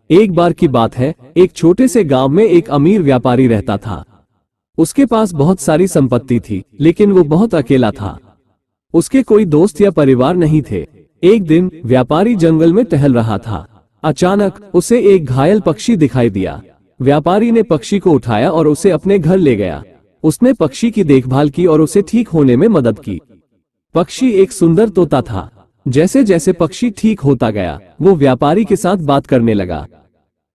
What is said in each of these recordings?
एक बार की बात है, एक छोटे से गांव में एक अमीर व्यापारी रहता था। उसके पास बहुत सारी संपत्ति थी, लेकिन वो बहुत अकेला था। उसके कोई दोस्त या परिवार नहीं थे। एक दिन व्यापारी जंगल में टहल रहा था। अचानक उसे एक घायल पक्षी दिखाई दिया। व्यापारी ने पक्षी को उठाया और उसे अपने घर ले गया। उसने पक्षी की देखभाल की और उसे ठीक होने में मदद की। पक्षी एक सुंदर तोता था। जैसे जैसे पक्षी ठीक होता गया, वो व्यापारी के साथ बात करने लगा।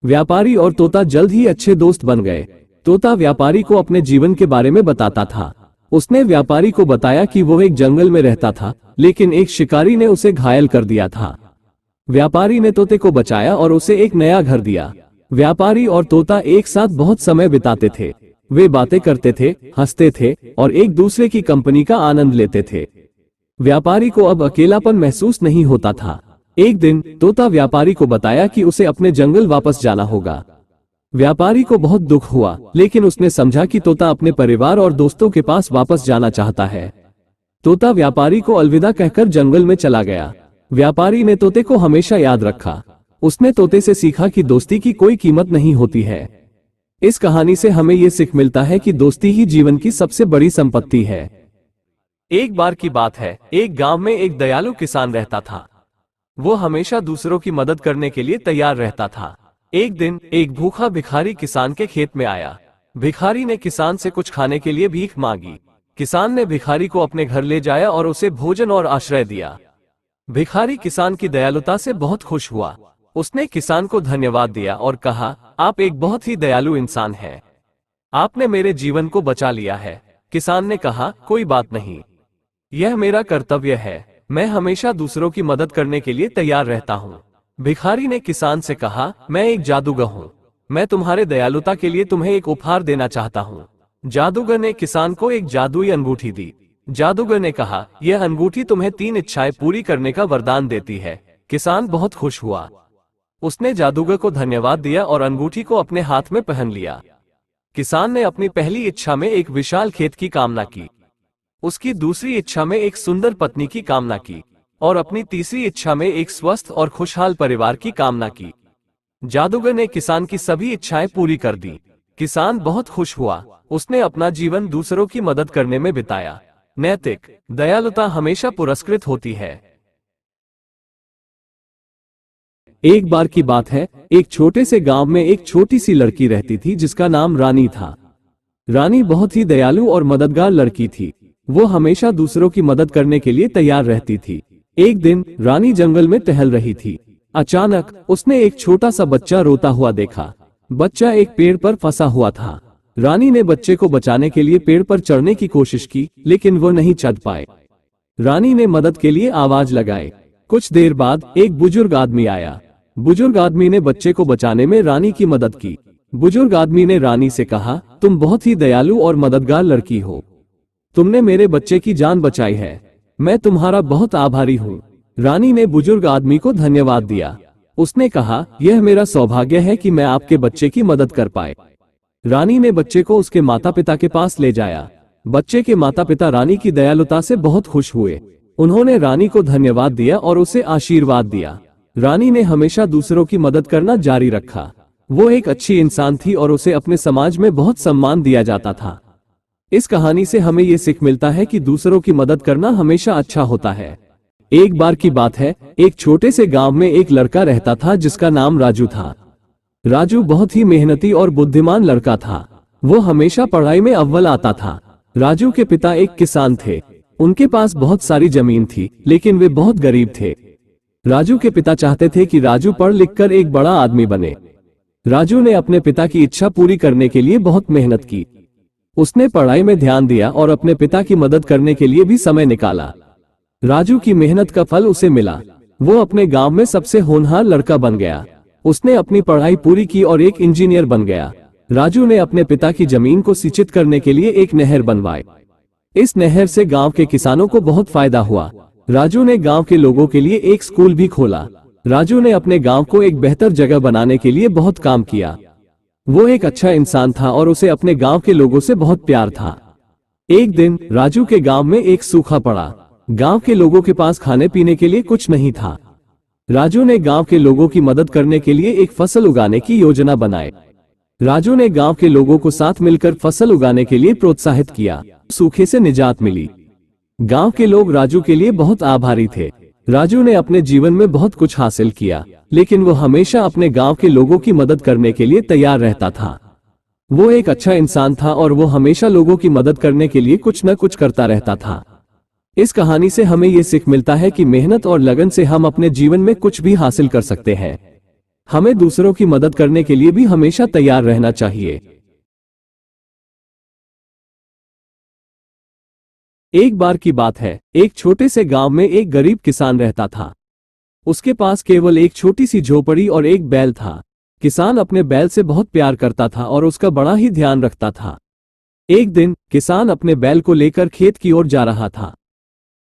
व्यापारी और तोता जल्द ही अच्छे दोस्त बन गए। तोता व्यापारी को अपने जीवन के बारे में बताता था। उसने व्यापारी को बताया कि वो एक जंगल में रहता था, लेकिन एक शिकारी ने उसे घायल कर दिया था। व्यापारी ने तोते को बचाया और उसे एक नया घर दिया। व्यापारी और तोता एक साथ बहुत समय बिताते थे। वे बातें करते थे, हंसते थे और एक दूसरे की कंपनी का आनंद लेते थे। व्यापारी को अब अकेलापन महसूस नहीं होता था। एक दिन तोता व्यापारी को बताया कि उसे अपने जंगल वापस जाना होगा। व्यापारी को बहुत दुख हुआ, लेकिन उसने समझा कि तोता अपने परिवार और दोस्तों के पास वापस जाना चाहता है। तोता व्यापारी को अलविदा कहकर जंगल में चला गया। व्यापारी ने तोते को हमेशा याद रखा। उसने तोते से सीखा कि दोस्ती की कोई कीमत नहीं होती है। इस कहानी से हमें ये सीख मिलता है कि दोस्ती ही जीवन की सबसे बड़ी संपत्ति है। एक बार की बात है, एक गांव में एक दयालु किसान रहता था। वो हमेशा दूसरों की मदद करने के लिए तैयार रहता था। एक दिन एक भूखा भिखारी किसान के खेत में आया। भिखारी ने किसान से कुछ खाने के लिए भीख मांगी। किसान ने भिखारी को अपने घर ले जाया और उसे भोजन और आश्रय दिया। भिखारी किसान की दयालुता से बहुत खुश हुआ। उसने किसान को धन्यवाद दिया और कहा, आप एक बहुत ही दयालु इंसान हैं। आपने मेरे जीवन को बचा लिया है। किसान ने कहा, कोई बात नहीं, यह मेरा कर्तव्य है। मैं हमेशा दूसरों की मदद करने के लिए तैयार रहता हूँ। भिखारी ने किसान से कहा, मैं एक जादूगर हूँ। मैं तुम्हारे दयालुता के लिए तुम्हें एक उपहार देना चाहता हूँ। जादूगर ने किसान को एक जादुई अंगूठी दी। जादूगर ने कहा, यह अंगूठी तुम्हें 3 इच्छाएं पूरी करने का वरदान देती है। किसान बहुत खुश हुआ। उसने जादूगर को धन्यवाद दिया और अंगूठी को अपने हाथ में पहन लिया। किसान ने अपनी पहली इच्छा में एक विशाल खेत की कामना की। उसकी दूसरी इच्छा में एक सुंदर पत्नी की कामना की और अपनी तीसरी इच्छा में एक स्वस्थ और खुशहाल परिवार की कामना की। जादूगर ने किसान की सभी इच्छाएं पूरी कर दी। किसान बहुत खुश हुआ। उसने अपना जीवन दूसरों की मदद करने में बिताया। नैतिक दयालुता हमेशा पुरस्कृत होती है। एक बार की बात है, एक छोटे से गांव में एक छोटी सी लड़की रहती थी जिसका नाम रानी था। रानी बहुत ही दयालु और मददगार लड़की थी। वो हमेशा दूसरों की मदद करने के लिए तैयार रहती थी। एक दिन रानी जंगल में टहल रही थी। अचानक उसने एक छोटा सा बच्चा रोता हुआ देखा। बच्चा एक पेड़ पर फंसा हुआ था। रानी ने बच्चे को बचाने के लिए पेड़ पर चढ़ने की कोशिश की, लेकिन वो नहीं चढ़ पाए। रानी ने मदद के लिए आवाज लगाई। कुछ देर बाद एक बुजुर्ग आदमी आया। बुजुर्ग आदमी ने बच्चे को बचाने में रानी की मदद की। बुजुर्ग आदमी ने रानी से कहा, तुम बहुत ही दयालु और मददगार लड़की हो। तुमने मेरे बच्चे की जान बचाई है। मैं तुम्हारा बहुत आभारी हूँ। रानी ने बुजुर्ग आदमी को धन्यवाद दिया। उसने कहा, यह मेरा सौभाग्य है कि मैं आपके बच्चे की मदद कर पाए। रानी ने बच्चे को उसके माता पिता के पास ले जाया। बच्चे के माता पिता रानी की दयालुता से बहुत खुश हुए। उन्होंने रानी को धन्यवाद दिया और उसे आशीर्वाद दिया। रानी ने हमेशा दूसरों की मदद करना जारी रखा। वो एक अच्छी इंसान थी और उसे अपने समाज में बहुत सम्मान दिया जाता था। इस कहानी से हमें ये सीख मिलता है कि दूसरों की मदद करना हमेशा अच्छा होता है। एक बार की बात है, एक छोटे से गांव में एक लड़का रहता था जिसका नाम राजू था। राजू बहुत ही मेहनती और बुद्धिमान लड़का था। वो हमेशा पढ़ाई में अव्वल आता था। राजू के पिता एक किसान थे। उनके पास बहुत सारी जमीन थी, लेकिन वे बहुत गरीब थे। राजू के पिता चाहते थे कि राजू पढ़ लिख कर एक बड़ा आदमी बने। राजू ने अपने पिता की इच्छा पूरी करने के लिए बहुत मेहनत की। उसने पढ़ाई में ध्यान दिया और अपने पिता की मदद करने के लिए भी समय निकाला। राजू की मेहनत का फल उसे मिला। वो अपने गांव में सबसे होनहार लड़का बन गया। उसने अपनी पढ़ाई पूरी की और एक इंजीनियर बन गया। राजू ने अपने पिता की जमीन को सिंचित करने के लिए एक नहर बनवाई। इस नहर से गांव के किसानों को बहुत फायदा हुआ। राजू ने गांव के लोगों के लिए एक स्कूल भी खोला। राजू ने अपने गांव को एक बेहतर जगह बनाने के लिए बहुत काम किया। वो एक अच्छा इंसान था और उसे अपने गांव के लोगों से बहुत प्यार था। एक दिन राजू के गांव में एक सूखा पड़ा। गांव के लोगों के पास खाने पीने के लिए कुछ नहीं था। राजू ने गांव के लोगों की मदद करने के लिए एक फसल उगाने की योजना बनाई। राजू ने गांव के लोगों को साथ मिलकर फसल उगाने के लिए प्रोत्साहित किया। सूखे से निजात मिली। गांव के लोग राजू के लिए बहुत आभारी थे। राजू ने अपने जीवन में बहुत कुछ हासिल किया, लेकिन वो हमेशा अपने गांव के लोगों की मदद करने के लिए तैयार रहता था। वो एक अच्छा इंसान था और वो हमेशा लोगों की मदद करने के लिए कुछ न कुछ करता रहता था। इस कहानी से हमें ये सीख मिलता है कि मेहनत और लगन से हम अपने जीवन में कुछ भी हासिल कर सकते हैं। हमें दूसरों की मदद करने के लिए भी हमेशा तैयार रहना चाहिए। एक बार की बात है, एक छोटे से गांव में एक गरीब किसान रहता था। उसके पास केवल एक छोटी सी झोपड़ी और एक बैल था। किसान अपने बैल से बहुत प्यार करता था और उसका बड़ा ही ध्यान रखता था। एक दिन किसान अपने बैल को लेकर खेत की ओर जा रहा था।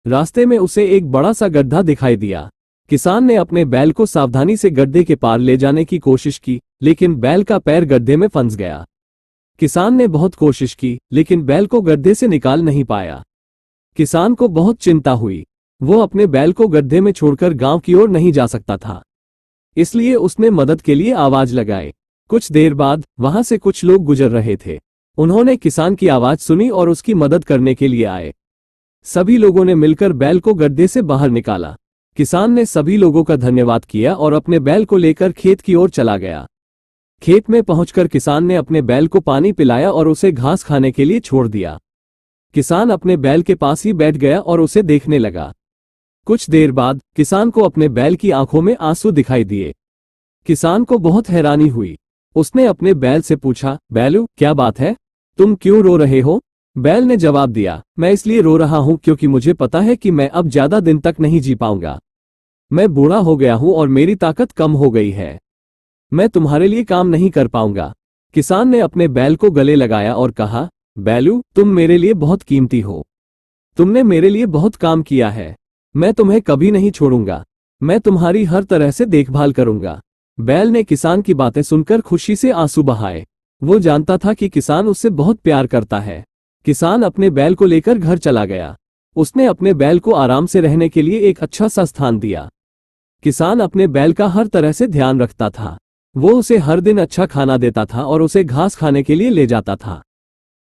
रास्ते में उसे एक बड़ा सा गड्ढा दिखाई दिया। किसान ने अपने बैल को सावधानी से गड्ढे के पार ले जाने की कोशिश की, लेकिन बैल का पैर गड्ढे में फंस गया। किसान ने बहुत कोशिश की, लेकिन बैल को गड्ढे से निकाल नहीं पाया। किसान को बहुत चिंता हुई। वो अपने बैल को गड्ढे में छोड़कर गांव की ओर नहीं जा सकता था, इसलिए उसने मदद के लिए आवाज लगाई। कुछ देर बाद वहां से कुछ लोग गुजर रहे थे। उन्होंने किसान की आवाज सुनी और उसकी मदद करने के लिए आए। सभी लोगों ने मिलकर बैल को गड्ढे से बाहर निकाला। किसान ने सभी लोगों का धन्यवाद किया और अपने बैल को लेकर खेत की ओर चला गया। खेत में पहुंचकर किसान ने अपने बैल को पानी पिलाया और उसे घास खाने के लिए छोड़ दिया। किसान अपने बैल के पास ही बैठ गया और उसे देखने लगा। कुछ देर बाद किसान को अपने बैल की आंखों में आंसू दिखाई दिए। किसान को बहुत हैरानी हुई। उसने अपने बैल से पूछा, बैलू, क्या बात है? तुम क्यों रो रहे हो? बैल ने जवाब दिया, मैं इसलिए रो रहा हूं क्योंकि मुझे पता है कि मैं अब ज्यादा दिन तक नहीं जी पाऊंगा। मैं बूढ़ा हो गया हूं और मेरी ताकत कम हो गई है। मैं तुम्हारे लिए काम नहीं कर पाऊंगा। किसान ने अपने बैल को गले लगाया और कहा, बैलू, तुम मेरे लिए बहुत कीमती हो। तुमने मेरे लिए बहुत काम किया है। मैं तुम्हें कभी नहीं छोड़ूंगा। मैं तुम्हारी हर तरह से देखभाल करूंगा। बैल ने किसान की बातें सुनकर खुशी से आंसू बहाए। वो जानता था कि किसान उससे बहुत प्यार करता है। किसान अपने बैल को लेकर घर चला गया। उसने अपने बैल को आराम से रहने के लिए एक अच्छा सा स्थान दिया। किसान अपने बैल का हर तरह से ध्यान रखता था। वो उसे हर दिन अच्छा खाना देता था और उसे घास खाने के लिए ले जाता था।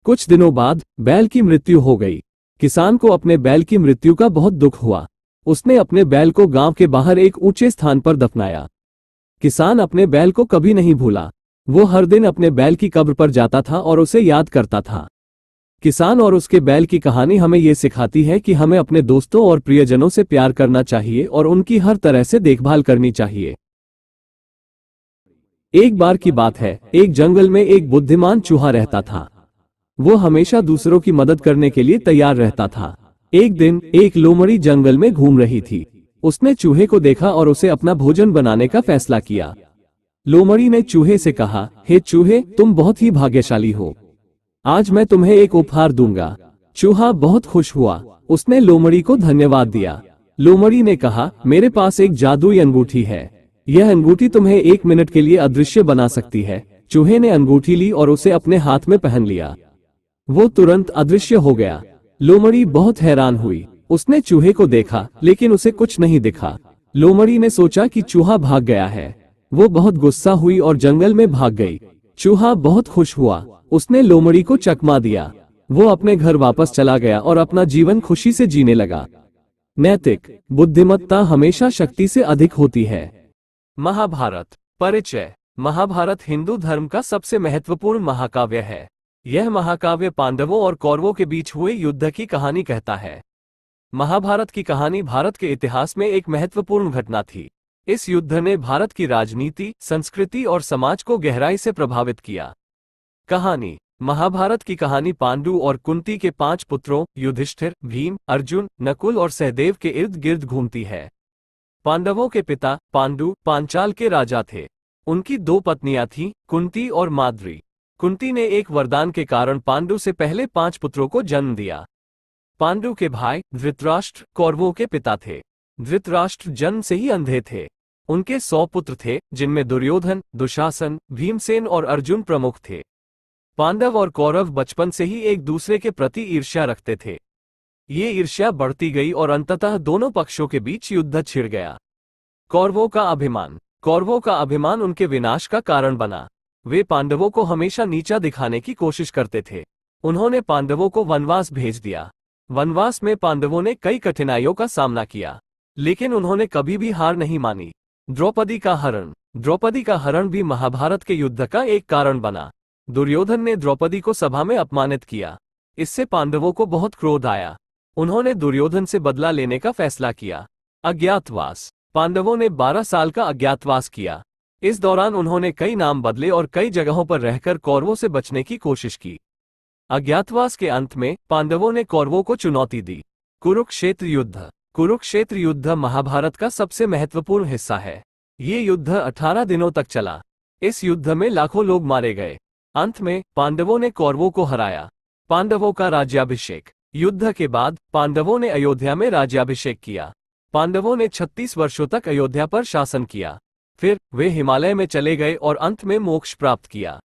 कुछ दिनों बाद बैल की मृत्यु हो गई। किसान को अपने बैल की मृत्यु का बहुत दुख हुआ। उसने अपने बैल को गांव के बाहर एक ऊंचे स्थान पर दफनाया। किसान अपने बैल को कभी नहीं भूला। वो हर दिन अपने बैल की कब्र पर जाता था और उसे याद करता था। किसान और उसके बैल की कहानी हमें ये सिखाती है कि हमें अपने दोस्तों और प्रियजनों से प्यार करना चाहिए और उनकी हर तरह से देखभाल करनी चाहिए। एक बार की बात है, एक जंगल में एक बुद्धिमान चूहा रहता था। वो हमेशा दूसरों की मदद करने के लिए तैयार रहता था। एक दिन एक लोमड़ी जंगल में घूम रही थी। उसने चूहे को देखा और उसे अपना भोजन बनाने का फैसला किया। लोमड़ी ने चूहे से कहा, हे चूहे, तुम बहुत ही भाग्यशाली हो। आज मैं तुम्हें एक उपहार दूंगा। चूहा बहुत खुश हुआ। उसने लोमड़ी को धन्यवाद दिया। लोमड़ी ने कहा, मेरे पास एक जादुई अंगूठी है। यह अंगूठी तुम्हें 1 मिनट के लिए अदृश्य बना सकती है। चूहे ने अंगूठी ली और उसे अपने हाथ में पहन लिया। वो तुरंत अदृश्य हो गया। लोमड़ी बहुत हैरान हुई। उसने चूहे को देखा, लेकिन उसे कुछ नहीं दिखा। लोमड़ी ने सोचा कि चूहा भाग गया है। वो बहुत गुस्सा हुई और जंगल में भाग गई। चूहा बहुत खुश हुआ। उसने लोमड़ी को चकमा दिया। वो अपने घर वापस चला गया और अपना जीवन खुशी से जीने लगा। नैतिक बुद्धिमत्ता हमेशा शक्ति से अधिक होती है। महाभारत परिचय। महाभारत हिंदू धर्म का सबसे महत्वपूर्ण महाकाव्य है। यह महाकाव्य पांडवों और कौरवों के बीच हुए युद्ध की कहानी कहता है। महाभारत की कहानी भारत के इतिहास में एक महत्वपूर्ण घटना थी। इस युद्ध ने भारत की राजनीति, संस्कृति और समाज को गहराई से प्रभावित किया। कहानी। महाभारत की कहानी पांडु और कुंती के 5 पुत्रों युधिष्ठिर, भीम, अर्जुन, नकुल और सहदेव के इर्द गिर्द घूमती है। पांडवों के पिता पांडु पांचाल के राजा थे। उनकी 2 पत्नियां थीं, कुंती और माद्री। कुंती ने एक वरदान के कारण पांडु से पहले 5 पुत्रों को जन्म दिया। पांडु के भाई धृतराष्ट्र कौरवों के पिता थे। धृतराष्ट्र जन्म से ही अंधे थे। उनके 100 पुत्र थे, जिनमें दुर्योधन, दुशासन, भीमसेन और अर्जुन प्रमुख थे। पांडव और कौरव बचपन से ही एक दूसरे के प्रति ईर्ष्या रखते थे। ये ईर्ष्या बढ़ती गई और अंततः दोनों पक्षों के बीच युद्ध छिड़ गया। कौरवों का अभिमान। कौरवों का अभिमान उनके विनाश का कारण बना। वे पांडवों को हमेशा नीचा दिखाने की कोशिश करते थे। उन्होंने पांडवों को वनवास भेज दिया। वनवास में पांडवों ने कई कठिनाइयों का सामना किया, लेकिन उन्होंने कभी भी हार नहीं मानी। द्रौपदी का हरण। द्रौपदी का हरण भी महाभारत के युद्ध का एक कारण बना। दुर्योधन ने द्रौपदी को सभा में अपमानित किया। इससे पांडवों को बहुत क्रोध आया। उन्होंने दुर्योधन से बदला लेने का फैसला किया। अज्ञातवास। पांडवों ने 12 साल का अज्ञातवास किया। इस दौरान उन्होंने कई नाम बदले और कई जगहों पर रहकर कौरवों से बचने की कोशिश की। अज्ञातवास के अंत में पांडवों ने कौरवों को चुनौती दी। कुरुक्षेत्र युद्ध। कुरुक्षेत्र युद्ध महाभारत का सबसे महत्वपूर्ण हिस्सा है। ये युद्ध 18 दिनों तक चला। इस युद्ध में लाखों लोग मारे गए। अंत में पांडवों ने कौरवों को हराया। पांडवों का राज्याभिषेक। युद्ध के बाद पांडवों ने अयोध्या में राज्याभिषेक किया। पांडवों ने 36 वर्षों तक अयोध्या पर शासन किया। फिर वे हिमालय में चले गए और अंत में मोक्ष प्राप्त किया।